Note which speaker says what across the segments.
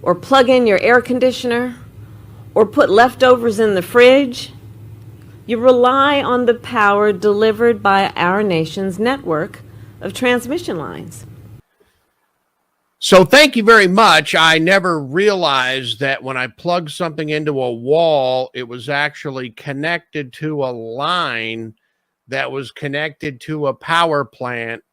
Speaker 1: or plug in your air conditioner, or put leftovers in the fridge. You rely on the power delivered by our nation's network of transmission lines.
Speaker 2: So thank you very much. I never realized that when I plugged something into a wall, it was actually connected to a line that was connected to a power plant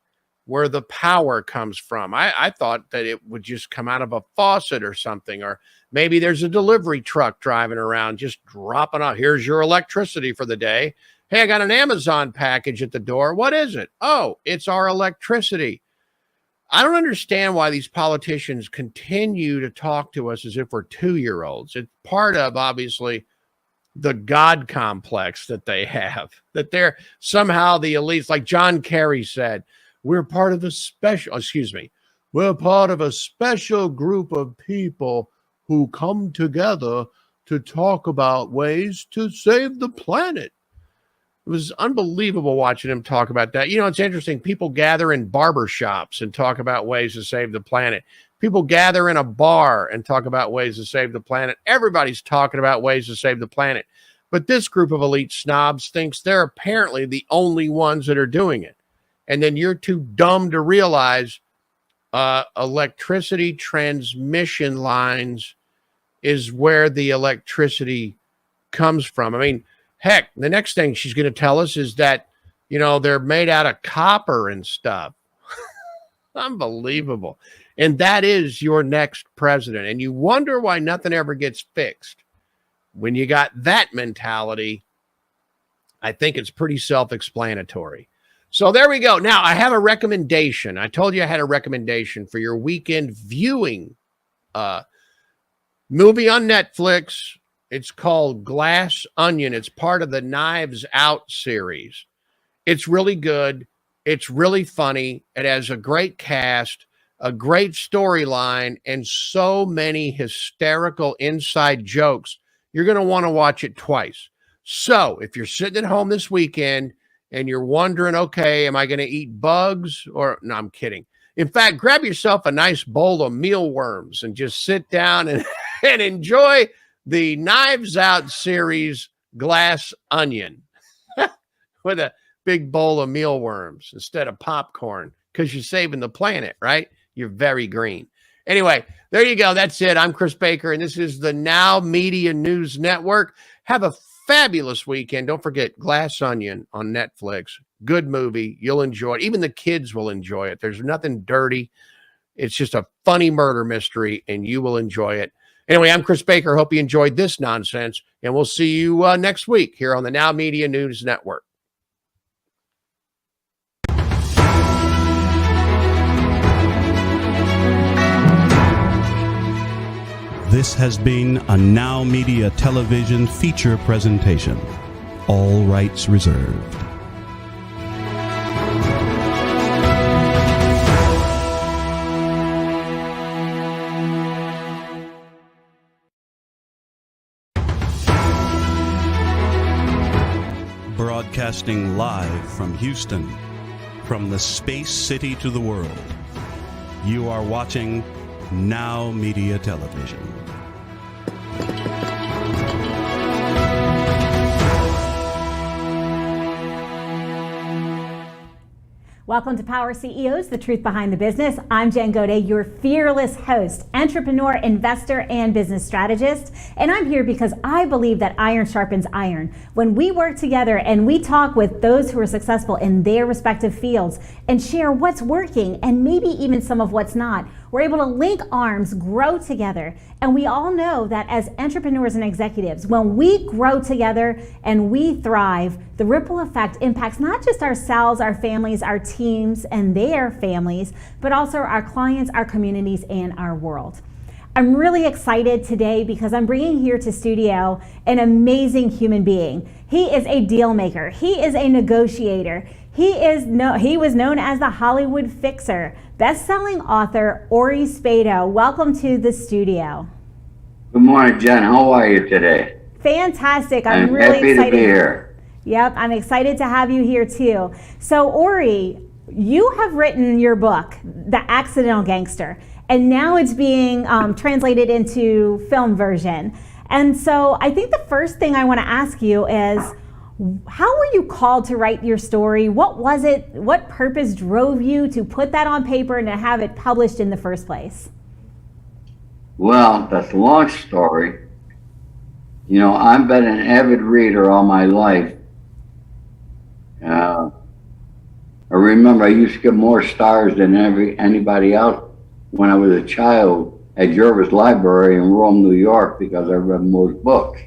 Speaker 2: where the power comes from. I thought that it would just come out of a faucet or something, or maybe there's a delivery truck driving around just dropping off. Here's your electricity for the day. Hey, I got an Amazon package at the door. What is it? Oh, it's our electricity. I don't understand why these politicians continue to talk to us as if we're 2-year-olds. It's part of, obviously, the God complex that they have, that they're somehow the elites. Like John Kerry said, we're part of a we're part of a special group of people who come together to talk about ways to save the planet. It was unbelievable watching him talk about that. You know, it's interesting. People gather in barbershops and talk about ways to save the planet. People gather in a bar and talk about ways to save the planet. Everybody's talking about ways to save the planet. But this group of elite snobs thinks they're apparently the only ones that are doing it. And then you're too dumb to realize electricity transmission lines is where the electricity comes from. I mean, heck, the next thing she's going to tell us is that, you know, they're made out of copper and stuff. Unbelievable. And that is your next president. And you wonder why nothing ever gets fixed. When you got that mentality, I think it's pretty self-explanatory. So there we go. Now, I have a recommendation. I told you I had a recommendation for your weekend viewing movie on Netflix. It's called Glass Onion. It's part of the Knives Out series. It's really good. It's really funny. It has a great cast, a great storyline, and so many hysterical inside jokes. You're going to want to watch it twice. So if you're sitting at home this weekend and you're wondering, okay, am I going to eat bugs or no, I'm kidding. In fact, grab yourself a nice bowl of mealworms and just sit down and enjoy the Knives Out series Glass Onion with a big bowl of mealworms instead of popcorn because you're saving the planet, right? You're very green. Anyway, there you go. That's it. I'm Chris Baker, and this is the Nowmedia News Network. Have a fabulous weekend. Don't forget Glass Onion on Netflix. Good movie. You'll enjoy it. Even the kids will enjoy it. There's nothing dirty. It's just a funny murder mystery, and you will enjoy it. Anyway, I'm Chris Baker. Hope you enjoyed this nonsense, and we'll see you next week here on the Nowmedia News Network.
Speaker 3: This has been a Nowmedia television feature presentation. All rights reserved. Broadcasting live from Houston, from the space city to the world. You are watching Nowmedia Television.
Speaker 4: Welcome to Power CEOs, the truth behind the business. I'm Jen Gaudet, your fearless host, entrepreneur, investor, and business strategist. And I'm here because I believe that iron sharpens iron. When we work together and we talk with those who are successful in their respective fields and share what's working and maybe even some of what's not, we're able to link arms, grow together. And we all know that as entrepreneurs and executives, when we grow together and we thrive, the ripple effect impacts not just ourselves, our families, our teams, and their families, but also our clients, our communities, and our world. I'm really excited today because I'm bringing here to studio an amazing human being. He is a deal maker. He is a negotiator. He was known as the Hollywood Fixer. Best-selling author Ori Spado, welcome to the studio.
Speaker 5: Good morning, Jen. How are you today?
Speaker 4: Fantastic. I'm really
Speaker 5: happy
Speaker 4: excited
Speaker 5: to be here.
Speaker 4: Yep, I'm excited to have you here too. So Ori, you have written your book, The Accidental Gangster, and now it's being translated into film version. And so I think the first thing I want to ask you is, how were you called to write your story? What was it? What purpose drove you to put that on paper and to have it published in the first place?
Speaker 5: Well, that's a long story. You know, I've been an avid reader all my life. I remember I used to get more stars than anybody else when I was a child at Jervis Library in Rome, New York, because I read most books.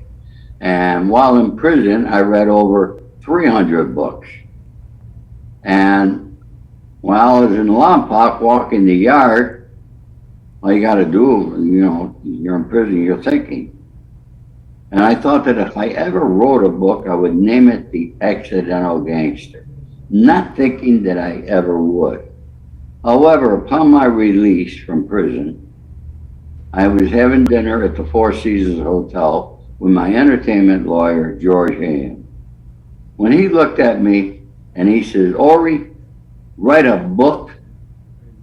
Speaker 5: And while in prison, I read over 300 books. And while I was in Lompoc walking the yard, all you got to do, you know, you're in prison, you're thinking. And I thought that if I ever wrote a book, I would name it The Accidental Gangster, not thinking that I ever would. However, upon my release from prison, I was having dinner at the Four Seasons Hotel with my entertainment lawyer, George Ham. When he looked at me and he says, "Ori, write a book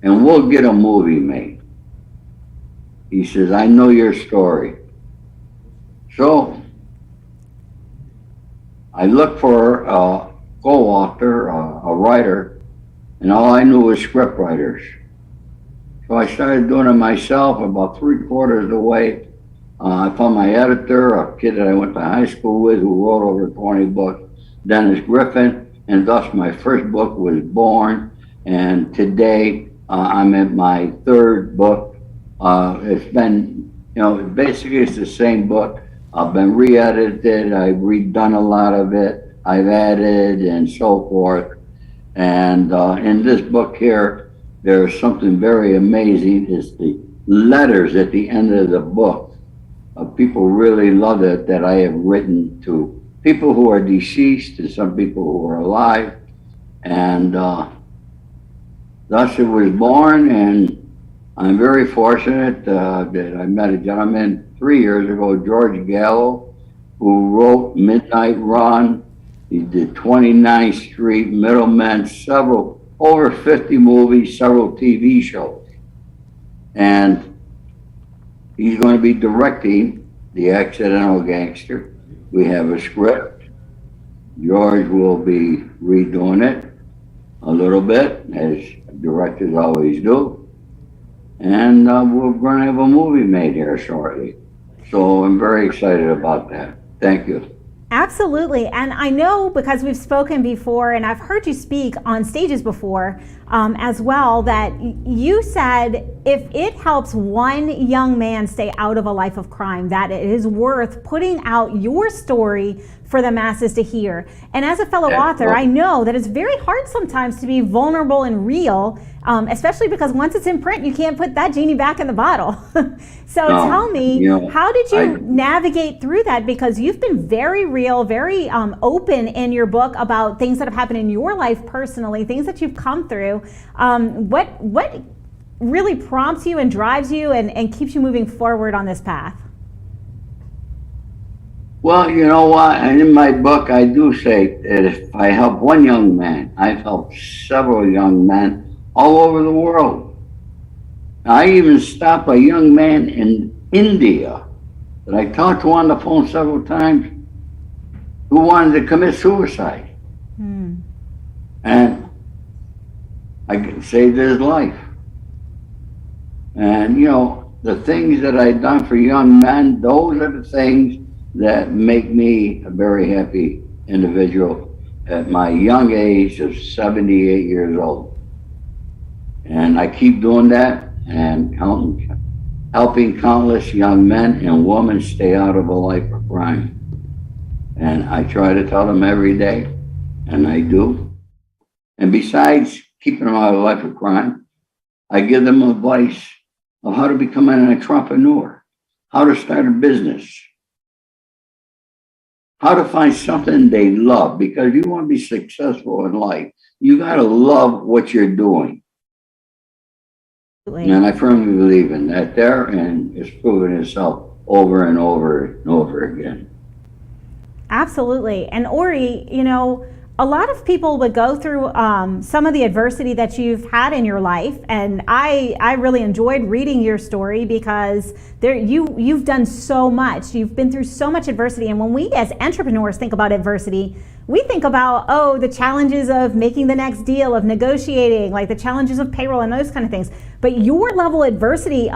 Speaker 5: and we'll get a movie made." He says, "I know your story." So I looked for a co-author, a writer, and all I knew was script writers. So I started doing it myself. About 3/4 of the way, I found my editor, a kid that I went to high school with who wrote over 20 books, Dennis Griffin, and thus my first book was born. And today I'm at my third book. It's been, you know, basically it's the same book. I've been re-edited, I've redone a lot of it, I've added and so forth. And in this book here, there's something very amazing. It's the letters at the end of the book. People really love it that I have written to people who are deceased and some people who are alive. And thus it was born, and I'm very fortunate that I met a gentleman 3 years ago, George Gallo, who wrote Midnight Run. He did 29th Street, Middlemen, over 50 movies, several TV shows. And he's going to be directing The Accidental Gangster. We have a script. George will be redoing it a little bit, as directors always do. And we're going to have a movie made here shortly. So I'm very excited about that. Thank you.
Speaker 4: Absolutely. And I know, because we've spoken before and I've heard you speak on stages before as well, that you said if it helps one young man stay out of a life of crime, that it is worth putting out your story for the masses to hear. And as a fellow author, I know that it's very hard sometimes to be vulnerable and real, especially because once it's in print, you can't put that genie back in the bottle. So tell me, how did you navigate through that? Because you've been very real, very open in your book about things that have happened in your life personally, things that you've come through. What really prompts you and drives you and keeps you moving forward on this path?
Speaker 5: Well, you know what? And in my book, I do say that if I help one young man, I've helped several young men all over the world. I even stopped a young man in India that I talked to on the phone several times who wanted to commit suicide. And I saved his life. And, you know, the things that I've done for young men, those are the things that make me a very happy individual at my young age of 78 years old. And I keep doing that and helping countless young men and women stay out of a life of crime. And I try to tell them every day, and I do. And besides keeping them out of a life of crime, I give them advice of how to become an entrepreneur, how to start a business, how to find something they love, because you want to be successful in life. You got to love what you're doing. And I firmly believe in that there, and it's proven itself over and over and over again.
Speaker 4: Absolutely. And Ori, you know, a lot of people would go through some of the adversity that you've had in your life, and I really enjoyed reading your story because you've done so much. You've been through so much adversity, and when we as entrepreneurs think about adversity, we think about, the challenges of making the next deal, of negotiating, like the challenges of payroll and those kind of things. But your level of adversity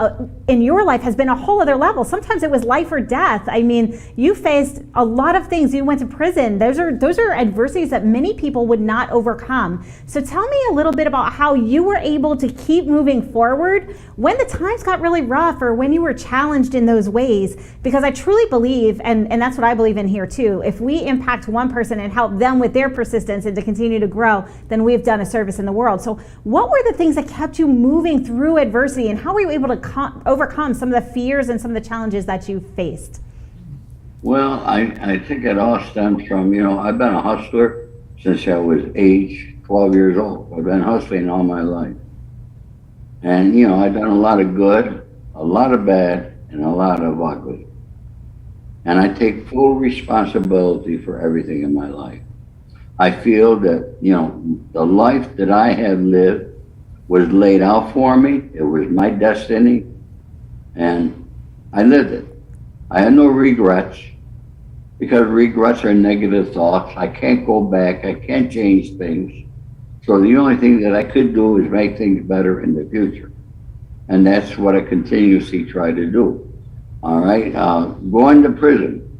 Speaker 4: in your life has been a whole other level. Sometimes it was life or death. I mean, you faced a lot of things. You went to prison. Those are adversities that many people would not overcome. So tell me a little bit about how you were able to keep moving forward when the times got really rough or when you were challenged in those ways. Because I truly believe, and that's what I believe in here too, if we impact one person and help them with their persistence and to continue to grow, then we've done a service in the world. So what were the things that kept you moving through adversity, and how were you able to overcome some of the fears and some of the challenges that you faced?
Speaker 5: Well, I think it all stems from, I've been a hustler since I was age 12 years old. I've been hustling all my life. And, I've done a lot of good, a lot of bad, and a lot of ugly. And I take full responsibility for everything in my life. I feel that, the life that I have lived was laid out for me. It was my destiny, and I lived it. I had no regrets, because regrets are negative thoughts. I can't go back. I can't change things. So the only thing that I could do is make things better in the future. And that's what I continuously try to do. All right, going to prison.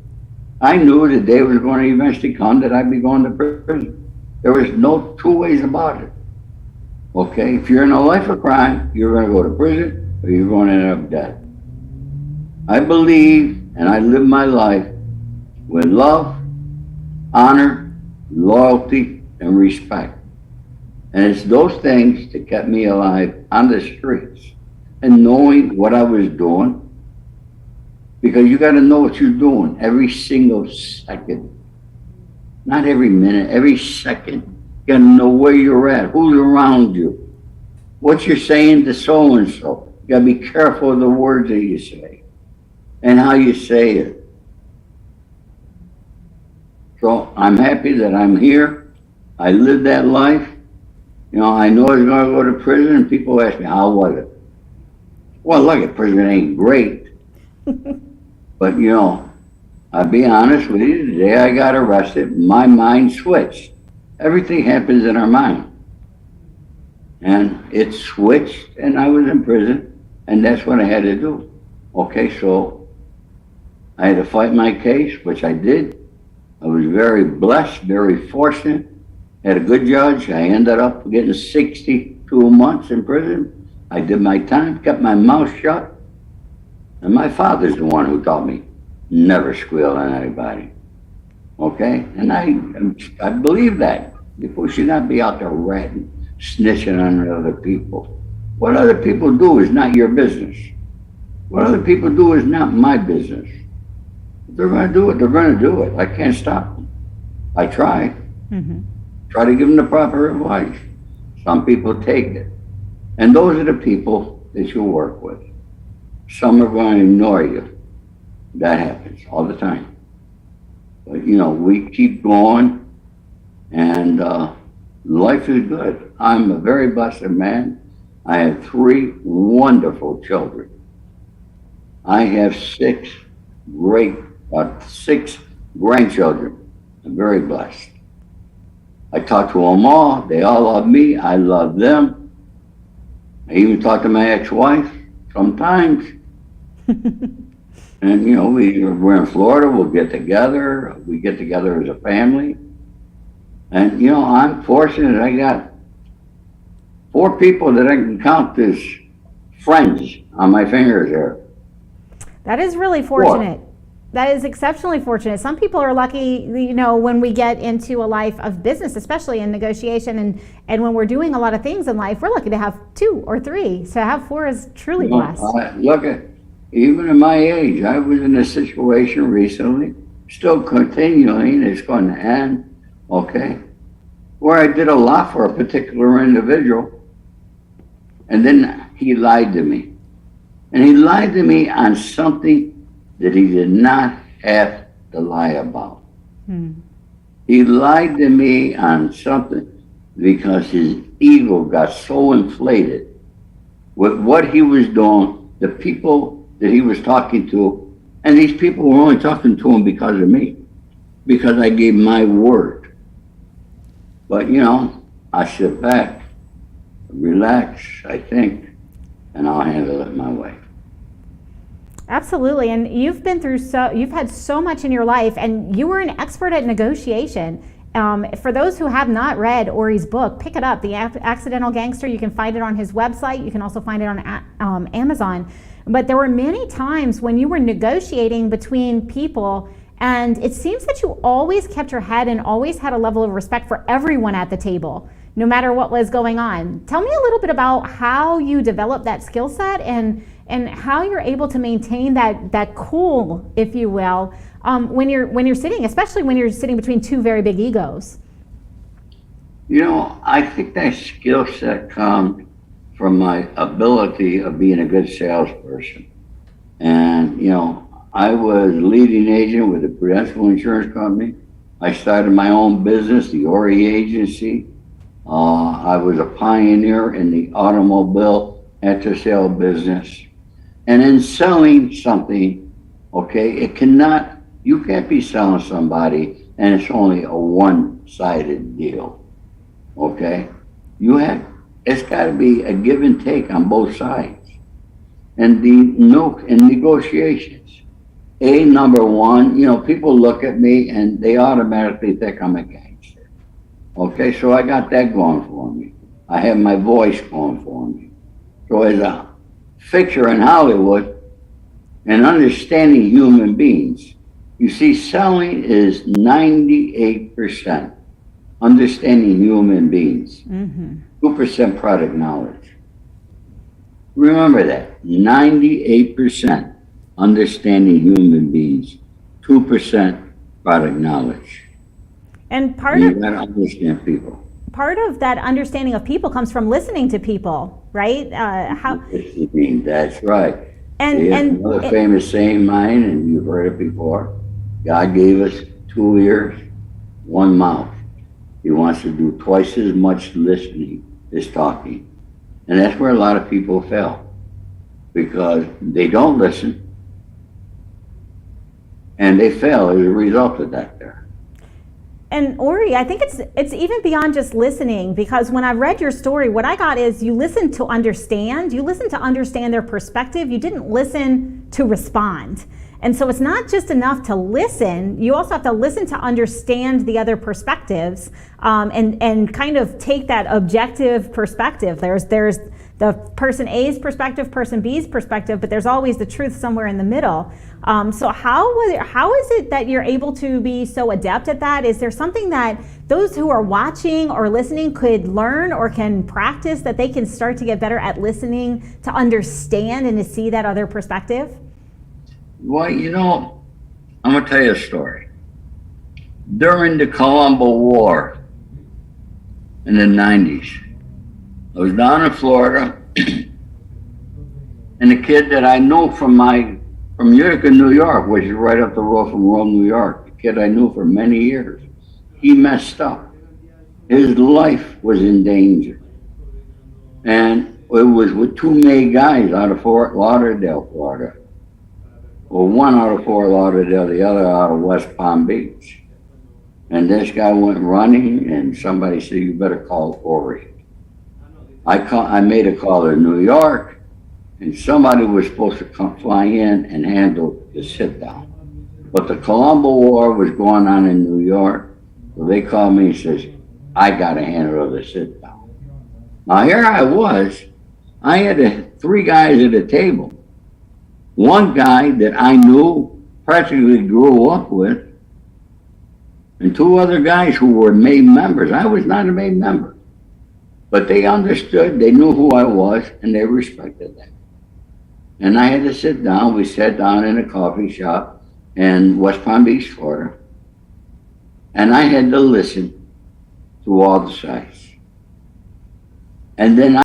Speaker 5: I knew the day was going to eventually come that I'd be going to prison. There was no two ways about it. Okay, if you're in a life of crime, you're going to go to prison or you're going to end up dead. I believe and I live my life with love, honor, loyalty, and respect. And it's those things that kept me alive on the streets and knowing what I was doing. Because you got to know what you're doing every single second. Not every minute, every second. You got to know where you're at, who's around you, what you're saying to so-and-so. You got to be careful of the words that you say and how you say it. So I'm happy that I'm here. I lived that life. I know I was going to go to prison, and people ask me, how was it? Well, look, prison ain't great. But, I'll be honest with you, the day I got arrested, my mind switched. Everything happens in our mind. And it switched, and I was in prison, and that's what I had to do. Okay, so I had to fight my case, which I did. I was very blessed, very fortunate. Had a good judge. I ended up getting 62 months in prison. I did my time, kept my mouth shut. And my father's the one who taught me never squeal on anybody. Okay? And I believe that. People should not be out there ratting, snitching on other people. What other people do is not your business. What other people do is not my business. If they're going to do it, they're going to do it. I can't stop them. I try. Mm-hmm. Try to give them the proper advice. Some people take it. And those are the people that you work with. Some are going to ignore you. That happens all the time. But, we keep going, and life is good. I'm a very blessed man. I have 3 wonderful children. I have 6 grandchildren. I'm very blessed. I talk to them all. They all love me. I love them. I even talk to my ex-wife sometimes. And, we're in Florida. We'll get together. We get together as a family. And, I'm fortunate. I got 4 people that I can count as friends on my fingers here.
Speaker 4: That is really fortunate. 4. That is exceptionally fortunate. Some people are lucky, when we get into a life of business, especially in negotiation, and when we're doing a lot of things in life, we're lucky to have 2 or 3. So to have 4 is truly blessed.
Speaker 5: Look at, even at my age, I was in a situation recently, still continuing, it's going to end, okay, where I did a lot for a particular individual, and then he lied to me. And he lied to me on something that he did not have to lie about. He lied to me on something because his ego got so inflated with what he was doing, the people that he was talking to, and these people were only talking to him because of me, because I gave my word. But I sit back, relax, I think, and I'll handle it my way.
Speaker 4: Absolutely. And you've been through you've had so much in your life, and you were an expert at negotiation. For those who have not read Ori's book, pick it up, The Accidental Gangster. You can find it on his website. You can also find it on Amazon. But there were many times when you were negotiating between people, and it seems that you always kept your head and always had a level of respect for everyone at the table, no matter what was going on. Tell me a little bit about how you developed that skill set and how you're able to maintain that cool, if you will, when you're sitting, especially when you're sitting between two very big egos.
Speaker 5: I think that skill set comes from my ability of being a good salesperson. And, I was leading agent with a Prudential insurance company. I started my own business, the Ori Agency. I was a pioneer in the automobile after-sale business. And in selling something, okay, you can't be selling somebody and it's only a one-sided deal, okay? It's got to be a give and take on both sides. And in negotiations, number one, people look at me and they automatically think I'm a gangster. Okay, so I got that going for me. I have my voice going for me. So as a fixture in Hollywood and understanding human beings, you see, selling is 98% understanding human beings, 2% product knowledge. Remember that, 98% understanding human beings, 2% product knowledge.
Speaker 4: And
Speaker 5: You gotta understand people.
Speaker 4: part of that understanding of people comes from listening to people, right?
Speaker 5: That's right.
Speaker 4: And
Speaker 5: another famous saying of mine, and you've heard it before, God gave us 2 ears, 1 mouth. He wants to do twice as much listening as talking. And that's where a lot of people fail, because they don't listen, and they fail as a result of that there.
Speaker 4: And Ori, I think it's even beyond just listening, because when I read your story, what I got is you listened to understand. You listened to understand their perspective. You didn't listen to respond. And so it's not just enough to listen. You also have to listen to understand the other perspectives, and kind of take that objective perspective. There's the person A's perspective, person B's perspective, but there's always the truth somewhere in the middle. So how is it that you're able to be so adept at that? Is there something that those who are watching or listening could learn or can practice, that they can start to get better at listening, to understand and to see that other perspective?
Speaker 5: Well, I'm going to tell you a story. During the Colombo War in the 90s, I was down in Florida, and the kid that I knew from Utica, New York, which is right up the road from Rome, New York, the kid I knew for many years, he messed up. His life was in danger. And it was with 2 May guys out of Fort Lauderdale, Florida. Well, one out of Fort Lauderdale, the other out of West Palm Beach. And this guy went running, and somebody said, "You better call Ori." I made a call to New York, and somebody was supposed to come fly in and handle the sit down. But the Colombo War was going on in New York, so they called me and says, "I got to handle the sit down." Now here I was, I had 3 guys at the table. One guy that I knew, practically grew up with, and 2 other guys who were made members. I was not a made member, but they understood, they knew who I was, and they respected that. And I had to sit down. We sat down in a coffee shop in West Palm Beach, Florida, and I had to listen to all the sides. And then